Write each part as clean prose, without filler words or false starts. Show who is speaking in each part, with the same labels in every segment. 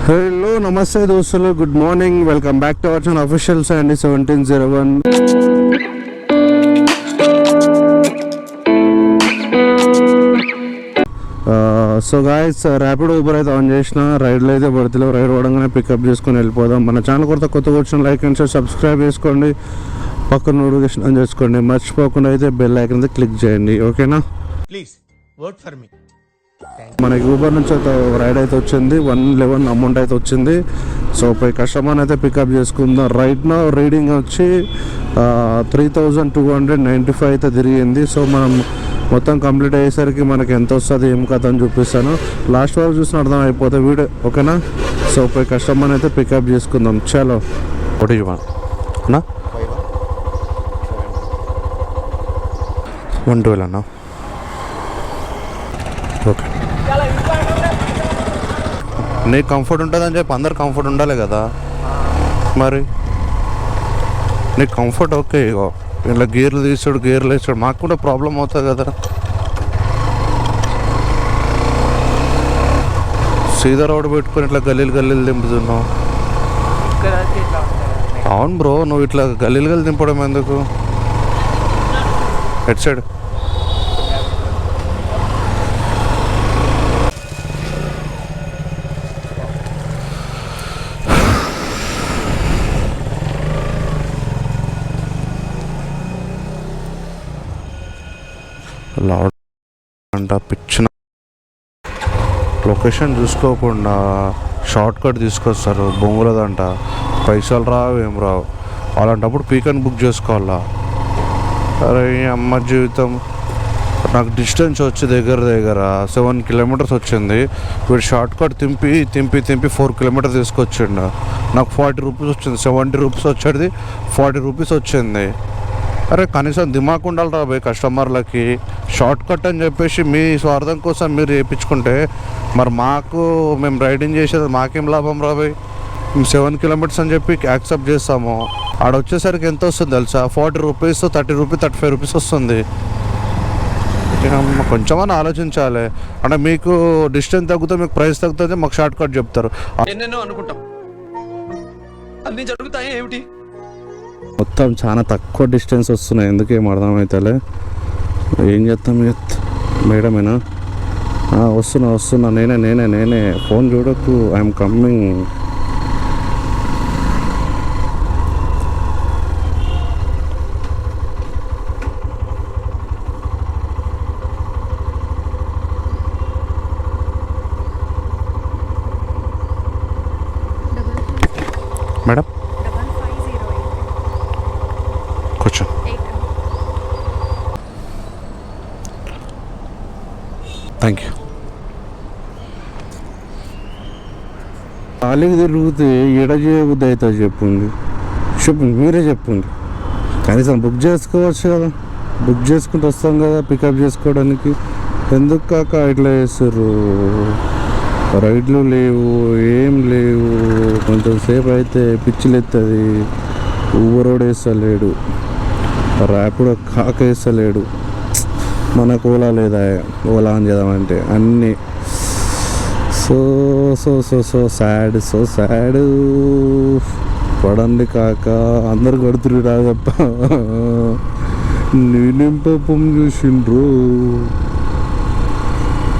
Speaker 1: Hello నమస్తే దోస్తులు, good morning. Welcome back to our channel official Sunday 1701. So guys, Rapido Uber అయితే on చేసిన. రైడ్లో అయితే పడతలేవు. రైడ్ పడంగానే పికప్ చేసుకొని వెళ్ళిపోదాం. మన ఛానల్ కొత్తగా వచ్చిన లైక్ అండ్ షేర్ సబ్స్క్రైబ్ చేసుకోండి, పక్కన నోటిఫికేషన్ ఆన్ చేసుకోండి. మర్చిపోకుండా అయితే బెల్ ఐకాన్ అయితే క్లిక్ చేయండి, ఓకేనా?
Speaker 2: Please work for me.
Speaker 1: మనకి ఊబర్ నుంచి అయితే రైడ్ అయితే వచ్చింది. 111 అమౌంట్ అయితే వచ్చింది. సో పోయి కస్టమర్ని అయితే పికప్ చేసుకుందాం. రైట్ నా రీడింగ్ వచ్చి 3295 అయితే తిరిగింది. సో మనం మొత్తం కంప్లీట్ అయ్యేసరికి మనకి ఎంత వస్తుంది ఏం కథ అని చూపిస్తాను. లాస్ట్ వరకు చూసిన అర్థం అయిపోతే వీడియో, ఓకేనా? సో పోయి కస్టమర్ని అయితే పికప్ చేసుకుందాం. చలో ఒకటి అన్నా 112 అన్నా. ఓకే, నీకు కంఫర్ట్ ఉంటుందని చెప్పి అందరు కంఫర్ట్ ఉండాలి కదా. మరి నీకు కంఫర్ట్ ఓకే, ఇగో ఇలా గేర్లు వేసాడు మాకు కూడా ప్రాబ్లం అవుతుంది కదా. సీదా రోడ్ పెట్టుకొని ఇట్లా గల్లీలు దింపుతున్నావు. అవును బ్రో, నువ్వు ఇట్లా గల్లీలు దింపడం ఎందుకు? హెడ్ సైడ్ లాడ్ అంట పిచ్చిన లొకేషన్ చూసుకోకుండా షార్ట్ కట్ తీసుకొస్తారు. బొంగులదంట, పైసలు రావు ఏం రావు. అలాంటప్పుడు పీకన్ బుక్ చేసుకోవాలా? అరే అమ్మ జీవితం. నాకు డిస్టెన్స్ వచ్చి దగ్గర 7 కిలోమీటర్స్ వచ్చింది. వీడు షార్ట్ కట్ తింపి 4 కిలోమీటర్స్ తీసుకొచ్చిండు. నాకు 40 రూపీస్ వచ్చింది. 70 రూపీస్ వచ్చేది 40 రూపీస్ వచ్చింది. అరే కనీసం దిమాగ్ ఉండాలి రా భయ్ కస్టమర్లకి. షార్ట్ కట్ అని చెప్పేసి మీ స్వార్థం కోసం మీరు చేయించుకుంటే మరి మేము రైడింగ్ చేసేది మాకేం లాభం రా భయ్? మేము 7 కిలోమీటర్స్ అని చెప్పి యాక్సెప్ట్ చేస్తాము. ఆడ వచ్చేసరికి ఎంత వస్తుంది తెలుసా? 40 రూపీస్, 30 రూపీస్, 35 రూపీస్ వస్తుంది. కొంచెమని ఆలోచించాలి. అంటే మీకు డిస్టెన్స్ తగ్గుతుంది, మీకు ప్రైస్ తగ్గుతుంది, మాకు షార్ట్ కట్ చెప్తారు.
Speaker 2: ఎన్నెన్నో అనుకుంటాం, అన్ని జరుగుతాయి ఏమిటి?
Speaker 1: మొత్తం చాలా తక్కువ డిస్టెన్స్ వస్తున్నాయి. ఎందుకేం అర్థమవుతలే. ఏం చేస్తాం మేడమేనా? వస్తున్నా నేనే. ఫోన్ చూడకు, ఐఎమ్ కమ్మింగ్. మేడం కూర్చో. Thank you. ఖాళీకి తిరిగితే ఎడ చేయబుద్ధి అవుతుంది చెప్పండి. మీరే చెప్పండి. కనీసం బుక్ చేసుకోవచ్చు కదా. బుక్ చేసుకుంటూ వస్తాం కదా పికప్ చేసుకోవడానికి. ఎందుకు కాక ఇట్లా చేస్తారు? రైడ్లు లేవు, ఏం లేవు. కొంచెం సేపు అయితే పిచ్చిలు ఎత్తుంది. ఊబర్ రోడ్ వేస్తలేడు, ర్యాపిడో కాక వేస్తలేడు. మనకు ఓలా లేదా? ఓలా అని చేద్దామంటే అన్నీ సో సాడ్. పడండి కాక, అందరు కడుతురు రాదప్ప. నేనేం పాపం చూసిండ్రు.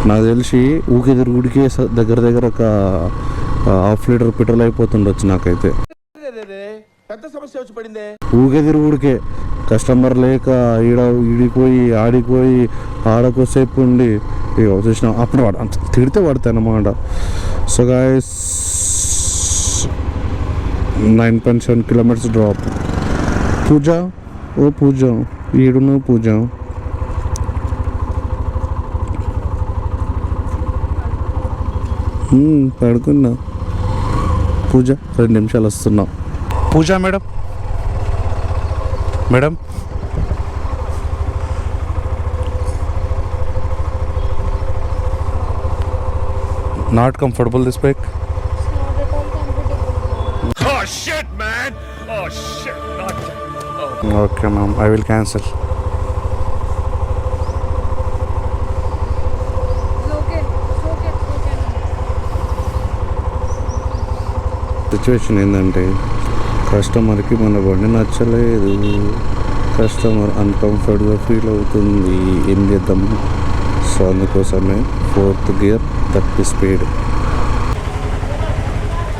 Speaker 1: నాకు తెలిసి ఊకే తిరుగుడికి దగ్గర ఒక 1/2 లీటర్ పెట్రోల్ అయిపోతుండొచ్చు నాకైతే.
Speaker 2: పెద్ద సమస్య వచ్చి పడిందే.
Speaker 1: ఊకే తిరుగుడికే కస్టమర్ లేక ఈడిపోయి ఆడిపోయి ఆడకోసేపు ఉండి ఇక చూసిన అప్పుడు తిడితే పడతాయి అన్నమాట. So guys 9.7 kilometres drop. Puja ఈడును పూజ. పడుకున్నా. పూజ 2 నిమిషాలు వస్తున్నా. Puja madam not comfortable this bike. Okay ma'am, I will cancel. Situation ఏంటంటే కస్టమర్కి మన బండి నచ్చలేదు, కస్టమర్ అన్కంఫర్ట్గా ఫీల్ అవుతుంది, ఏం చేద్దాం? సో అందుకోసమే 4th gear 30 speed.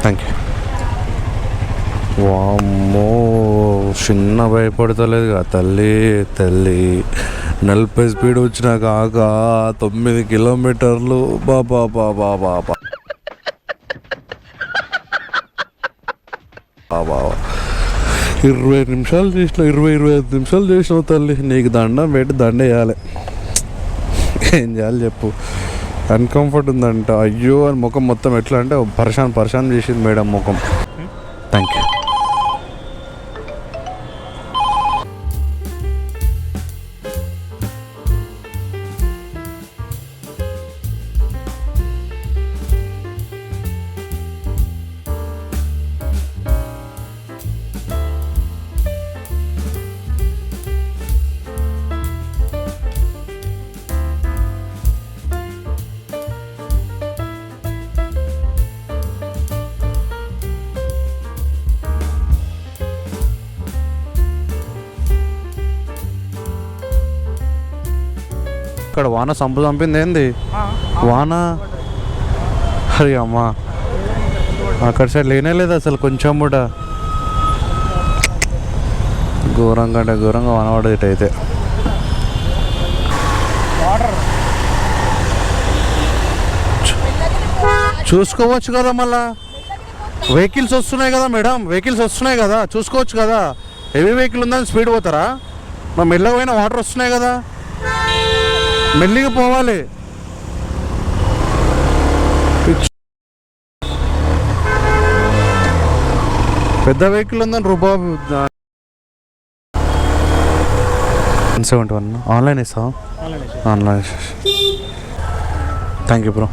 Speaker 1: Thank you. వామ్మో, చిన్న భయపడతలేదుగా తల్లి తల్లి. 40 స్పీడ్ వచ్చినా కాక 9 కిలోమీటర్లు. బాబా బాబా బాబా బాబా 20 నిమిషాలు చేసిన, 25 నిమిషాలు చేసినావు తల్లి. నీకు దండం పెట్టి దండ వేయాలి. ఏం చేయాలి చెప్పు? అన్కంఫర్ట్ ఉందంట. అయ్యో అని ముఖం మొత్తం ఎట్లా అంటే పరిశాన్ చేసింది మేడం ముఖం. Thank you. ఇక్కడ వాన చంపింది ఏంది? వాన అరే అమ్మా, అక్కడ సైడ్ లేనే లేదు అసలు కొంచెం కూడా. ఘోరంగా అంటే ఘోరంగా వాన పడేది అయితే. చూసుకోవచ్చు కదా, మళ్ళా వెహికల్స్ వస్తున్నాయి కదా మేడం, వెహికల్స్ వస్తున్నాయి కదా, చూసుకోవచ్చు కదా. హెవీ వెహికల్ ఉందని స్పీడ్ పోతారా? మా మెల్లగా పోయిన వాటర్ వస్తున్నాయి కదా, మెల్లిగా పోవాలి. పెద్ద వెహికల్ ఉందని రూబాబు. 171 ఆన్లైన్ ఇస్తాం. Online. Thank you bro.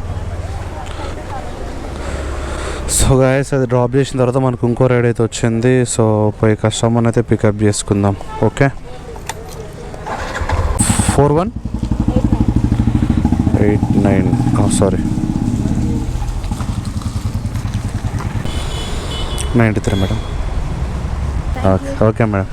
Speaker 1: So guys, అది డ్రాప్ చేసిన తర్వాత మనకు ఇంకో రైడ్ అయితే వచ్చింది. సో పోయి కస్టమర్ని అయితే పికప్ చేసుకుందాం. Okay, 4189 sorry 93 madam. Okay madam.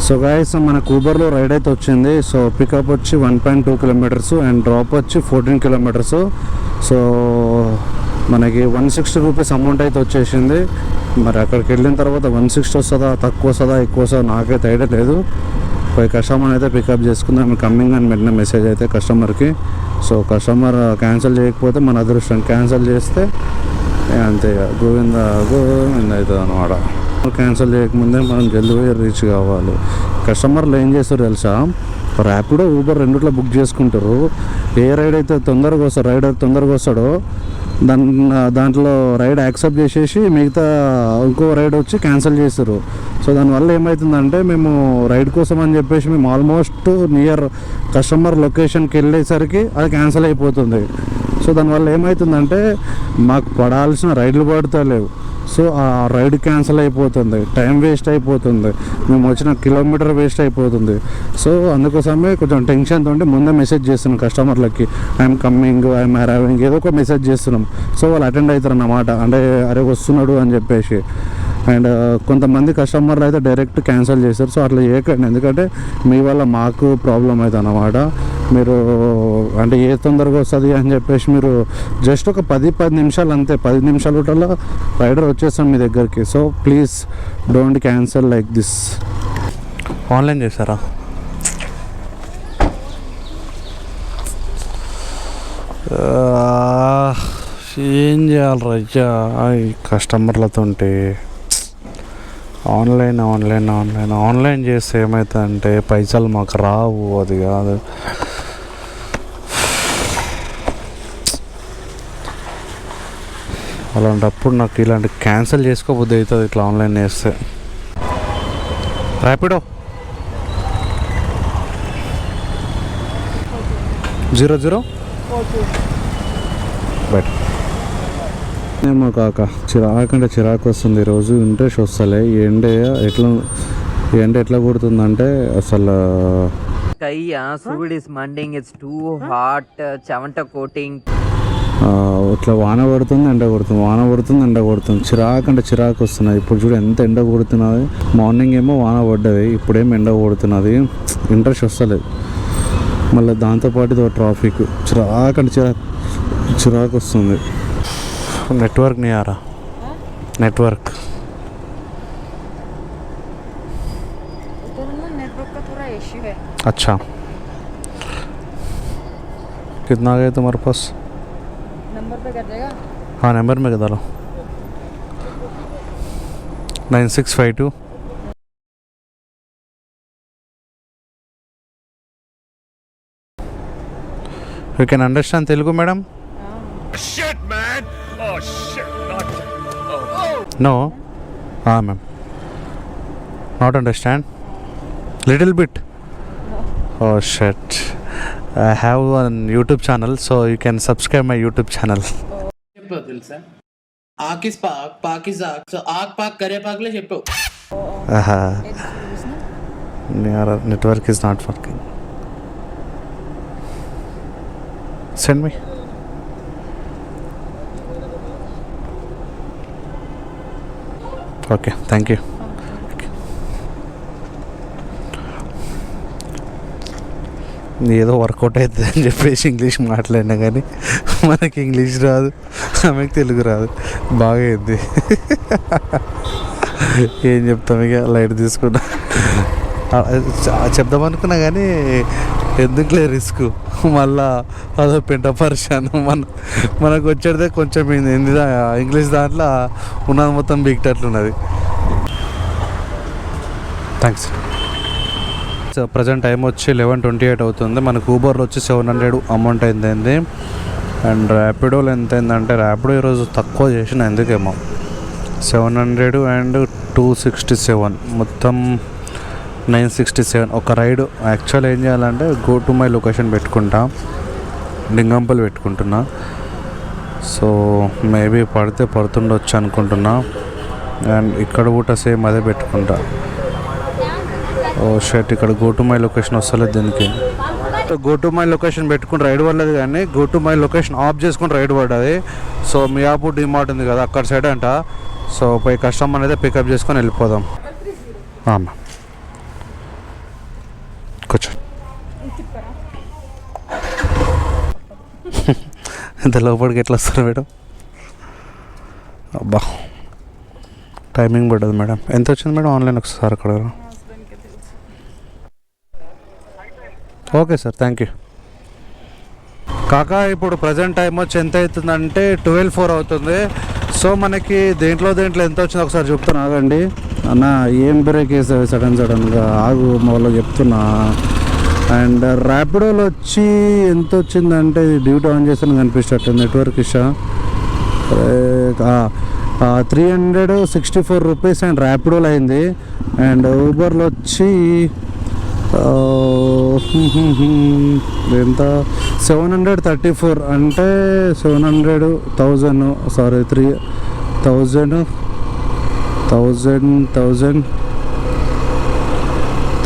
Speaker 1: So guys, మనకు ఊబర్లో రైడ్ అయితే వచ్చింది. సో పికప్ వచ్చి 1.2 కిలోమీటర్స్ అండ్ డ్రాప్ వచ్చి 14 కిలోమీటర్స్. సో మనకి 160 రూపీస్ అమౌంట్ అయితే వచ్చేసింది. మరి అక్కడికి వెళ్ళిన తర్వాత 160 వస్తుందా, తక్కువ వస్తుందా, ఎక్కువ వస్తుందా నాకైతే ఐడియా లేదు. పోయి కస్టమర్ అయితే పికప్ చేసుకుందాం. కమింగ్ అని పెట్టిన మెసేజ్ అయితే కస్టమర్కి. సో కస్టమర్ క్యాన్సిల్ చేయకపోతే మన అదృష్టం, క్యాన్సిల్ చేస్తే అంతే గోవింద గోవింద అవుతుంది అనమాట. క్యాన్సిల్ చేయకముందే మనం జల్దీ రీచ్ కావాలి. కస్టమర్లు ఏం చేస్తారు తెలుసా, ర్యాపిడో ఊబర్ రెండిట్లో బుక్ చేసుకుంటారు. ఏ రైడ్ అయితే తొందరగా వస్తాడో, రైడర్ తొందరగా వస్తాడో దాంట్లో రైడ్ యాక్సెప్ట్ చేసేసి మిగతా ఇంకో రైడ్ వచ్చి క్యాన్సిల్ చేస్తారు. సో దానివల్ల ఏమవుతుందంటే, మేము రైడ్ కోసం అని చెప్పేసి మేము ఆల్మోస్ట్ నియర్ కస్టమర్ లొకేషన్కి వెళ్ళేసరికి అది క్యాన్సిల్ అయిపోతుంది. సో దానివల్ల ఏమవుతుందంటే మాకు పడాల్సిన రైడ్లు పడతలేవు. సో ఆ రైడ్ క్యాన్సిల్ అయిపోతుంది, టైం వేస్ట్ అయిపోతుంది, మేము వచ్చిన కిలోమీటర్ వేస్ట్ అయిపోతుంది. సో అందుకోసమే కొంచెం టెన్షన్తో ముందే మెసేజ్ చేస్తున్నాం కస్టమర్లకి, ఐఎమ్ కమ్మింగ్, ఐఎమ్ అరైవింగ్, ఏదో ఒక మెసేజ్ చేస్తున్నాం. సో వాళ్ళు అటెండ్ అవుతారు అన్నమాట, అంటే అరే వస్తున్నాడు అని చెప్పేసి. అండ్ కొంతమంది కస్టమర్లు అయితే డైరెక్ట్ క్యాన్సిల్ చేస్తారు. సో అట్లా చేయకండి, ఎందుకంటే మీ వల్ల మాకు ప్రాబ్లం అవుతుంది అన్నమాట. మీరు అంటే ఏ తొందరగా వస్తుంది అని చెప్పేసి మీరు జస్ట్ ఒక 10 నిమిషాలు అంతే, 10 నిమిషాల రైడర్ వచ్చేస్తాం మీ దగ్గరికి. So please don't cancel like this. Online చేశారా? ఏం చేయాలి రయ్యా ఈ కస్టమర్లతో? ఆన్లైన్ చేస్తే ఏమవుతుందంటే పైసలు మాకు రావు, అది కాదు. అలాంటప్పుడు నాకు ఇలాంటి క్యాన్సిల్ చేసుకోబుద్ది అవుతుంది ఇట్లా ఆన్లైన్ చేస్తే. ర్యాపిడో 00 బయట ఏమో కాక చిరాకు వస్తుంది. ఈరోజు ఇంట్రెస్ట్ వస్తలే. ఈ ఎండ ఎట్లా కొడుతుందంటే అసలు
Speaker 3: Sky, food is mending, it's too hot, chavanta coating.
Speaker 1: ఇట్లా వాన పడుతుంది ఎండ కొడుతుంది, వాన పడుతుంది ఎండ కొడుతుంది, చిరాకు అంటే చిరాకు వస్తున్నది. ఇప్పుడు చూడు ఎంత ఎండ కొడుతున్నది. మార్నింగ్ ఏమో వాన పడ్డది, ఇప్పుడేమో ఎండ కొడుతున్నది. ఇంట్రెస్ట్ వస్తలేదు. మళ్ళీ దాంతోపాటు ట్రాఫిక్, చిరాకు అంటే చిరాకు వస్తుంది. నెట్వర్క్ నియారా నెట్వర్క్
Speaker 3: नेटवर्क का थोड़ा इश्यू है.
Speaker 1: अच्छा कितना आ गया तुम्हारे पास?
Speaker 3: नंबर पे कर देगा.
Speaker 1: हाँ नंबर में बता लो 9652 You can understand Telugu, madam?
Speaker 2: Shit, man. Oh shit. Not.
Speaker 1: No. Ah, ma'am. Not understand? Little bit. Oh shit. I have one YouTube channel, so you can subscribe my YouTube channel.
Speaker 4: చెప్పు తెలుసా ఆకిస్ పాక్ పాకిస్ ఆక్ so ఆక్ పాక్ కరే పాక్లే చెప్పు.
Speaker 1: Network is not working. Send me. Okay, thank you. ఏదో work out అవుతుంది అని చెప్పేసి English మాట్లాడినా కానీ మనకి ఇంగ్లీష్ రాదు, ఆమెకు తెలుగు రాదు. బాగా అయింది. ఏం చెప్తాం ఇక లైట్ తీసుకున్నా. చెప్దాం అనుకున్నా కానీ ఎందుకులే రిస్క్, మళ్ళా అదో పెంట పరిశాను. మనకు వచ్చేదే కొంచెం ఇంగ్లీష్ దాంట్లో ఉన్నది మొత్తం బీక్టట్లున్నది. థ్యాంక్స్. ప్రజెంట్ టైం వచ్చి 11:28 అవుతుంది. మనకు ఊబర్లో వచ్చి 700 అమౌంట్ అయింది. అండ్ ర్యాపిడోలో ఎంత అయిందంటే, ర్యాపిడో ఈరోజు తక్కువ చేసిన ఎందుకేమో 700 అండ్ 267 మొత్తం 967 ఒక రైడ్. యాక్చువల్ ఏం చేయాలంటే గో టు మై లొకేషన్ పెట్టుకుంటా, లింగంపల్లి పెట్టుకుంటున్నా. సో మేబీ పడుతుండొచ్చు అనుకుంటున్నా. అండ్ ఇక్కడ కూడా సేమ్ అదే పెట్టుకుంటా. ఓ షర్ట్ ఇక్కడ గో టు మై లొకేషన్ వస్తలేదు దీనికి. గో టు మై లొకేషన్ పెట్టుకుని రైడ్ పడలేదు, కానీ go to my location of చేసుకుని రైడ్ పడ్డది. సో మియాపూర్ డిమార్ట్ ఉంది కదా అక్కడ సైడ్ అంట. సో పోయి కస్టమర్ అయితే పికప్ చేసుకొని వెళ్ళిపోదాం. అమ్మా కూర్చో. ఇంత లోపలికి ఎట్లా వస్తారు మేడం? అబ్బా టైమింగ్ పడ్డది మేడం. ఎంత వచ్చింది మేడం ఆన్లైన్ ఒకసారి అక్కడ? Okay sir, thank you. కాకా ఇప్పుడు ప్రజెంట్ టైం వచ్చి ఎంత అవుతుందంటే 12:04 అవుతుంది. సో మనకి దేంట్లో ఎంత వచ్చిందో ఒకసారి చెప్తాను ఆగండి. అన్న ఏం బ్రేక్ వేసావు సడన్గా? ఆగు వాళ్ళకి చెప్తున్నా. అండ్ ర్యాపిడోలో వచ్చి ఎంత వచ్చిందంటే, డ్యూటీ ఆన్ చేస్తాను కనిపిస్తట్టు నెట్వర్క్ ఇషా 364 రూపీస్ అండ్ ర్యాపిడోలో అయింది. అండ్ ఊబర్లో వచ్చి ఎంత 734 అంటే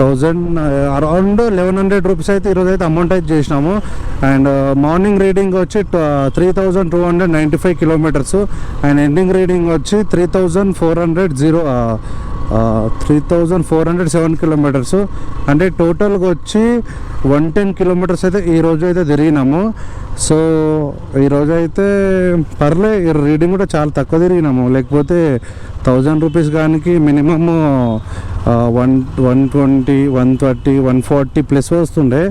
Speaker 1: 1000 అరౌండ్ 1100 రూపీస్ అయితే ఈరోజు అయితే అమౌంట్ అయితే చేసినాము. అండ్ మార్నింగ్ రీడింగ్ వచ్చి 3295 కిలోమీటర్స్ అండ్ ఎండింగ్ రీడింగ్ వచ్చి 3407 కిలోమీటర్స్. అంటే టోటల్గా వచ్చి 110 కిలోమీటర్స్ అయితే ఈరోజు అయితే తిరిగినాము. సో ఈరోజు అయితే పర్లే, రీడింగ్ కూడా చాలా తక్కువ తిరిగినాము. లేకపోతే 1000 రూపీస్ కానీ మినిమమ్ 120, 130, 140 ప్లస్ వస్తుండే.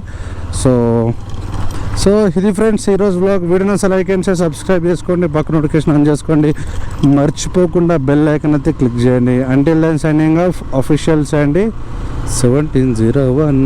Speaker 1: సో ఇది ఫ్రెండ్స్ ఈరోజు బ్లాగ్. వీడియోని అసలు లైక్ అండ్ సబ్స్క్రైబ్ చేసుకోండి, పక్క నోటిఫికేషన్ ఆన్ చేసుకోండి, మర్చిపోకుండా బెల్ ఐకాన్ అయితే క్లిక్ చేయండి. Until then signing off, official అండి 1701.